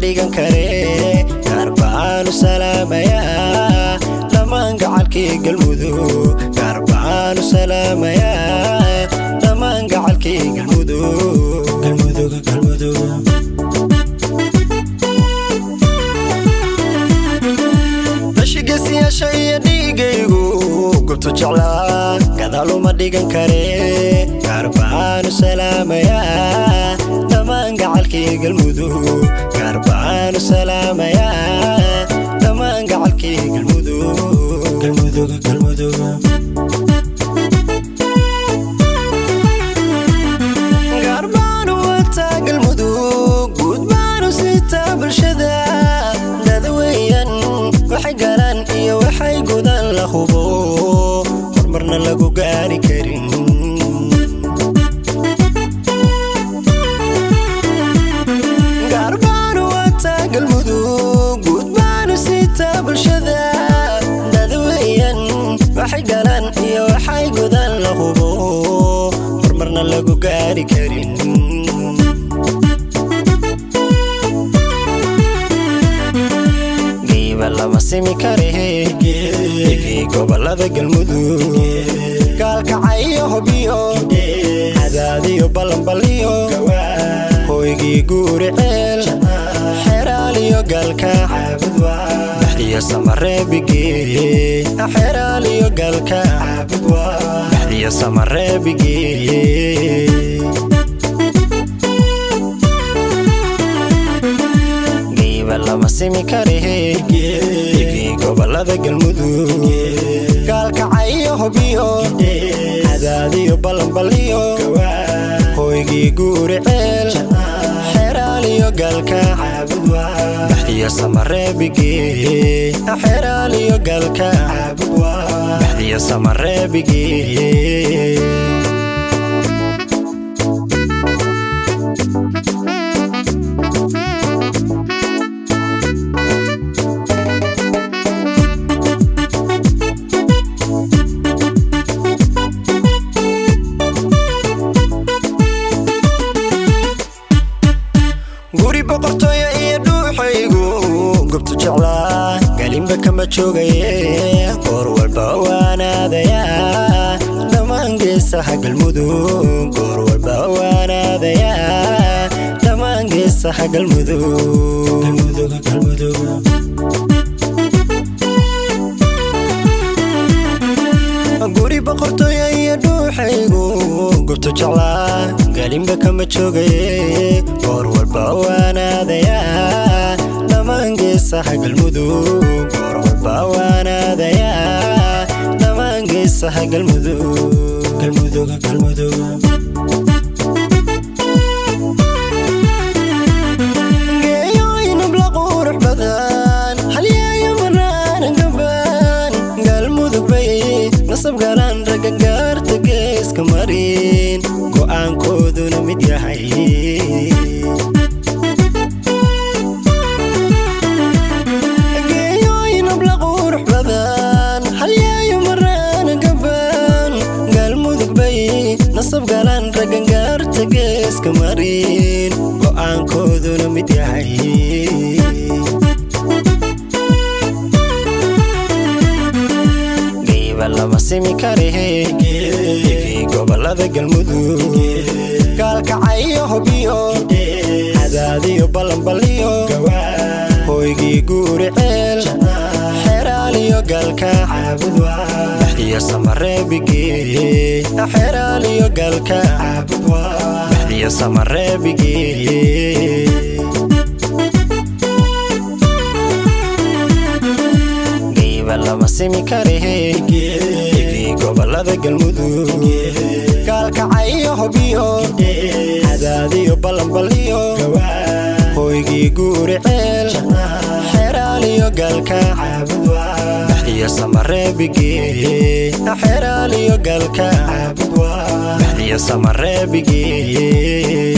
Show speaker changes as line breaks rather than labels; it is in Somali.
dhigan kare garbaan salaamaya dhamaan gacalkii galmudug garbaan salaamaya dhamaan gacalkii galmudug bashigasiyaasha iyo dhiigaygu gubto jeclaa gadaaluma dhigan kare garbaan salaamaya dhamaan gacalkii galmudug garbaan salaamaya dhamaan gacalkii galmudug garbaan wata galmudug gudbaan sita bulshada dadweyan waxay garan iyo waxay gudan la hubo hormarna lagu gaari karin garbaan wata galmudug gudbaan sita bulshada dadweyan waxay garan iyo waxay gudan la hubo hormarna lagu gaari karin lama simi kare gobolada galmudug gaalkacyo hubiyo cadaadiyo balanbaliyo hoygii guuriceel xeraaliyo gaalkaac baxdiyo samareebigee xeraaliyo gaalkaac baxdiyo samareebigee lama simi kare gobolada galmudug gaalkacyo hubiyo cadaadiyo balanbaliyo hoygii guuriceel xeraaliyo gaalkaac baxdiyo samareebigee xeraaliyo gaalkaac baxdiyo samareebigee guri boqortooyo iyo dhuuxaygu gubto jeclaa galimba kama joogaye goor walba waanaadaya dhamaan geesaha galmudug goor walba waanaadaya dhamaan geesaha galmudug guri boqortooyo iyo dhuuxaygu gubto jeclaa galimba kama joogaye goor walba waanaadaya dhamaan geesaha galmudug goor walba waanaadaya dhamaan geesaha galmudug geeyooyin bla qurux badan halyeeyo maraan gabaan galmudug bay nasab galaan ragga gaarta geeska marin go'aankooduna mid yahay geeyooyin bla qurux badan halyeeyo maraan gabaan galmudug bay nasab galaan ragga gaarta geeska marin go'aankooduna mid yahay lama simi kare gobolada galmudug gaalkacyo hubiyo cadaadiyo balanbaliyo hoygii guuriceel xeraaliyo gaalkaac baxdiyo samareebigee xeraaliyo gaalkaac baxdiyo samareebigee lama simi kare gobolada galmudug gaalkacyo hubiyo cadaadiyo balanbaliyo hoygii guuriceel xeraaliyo gaalkaac baxdiyo samareebigee xeraaliyo gaalkaac baxdiyo samareebigee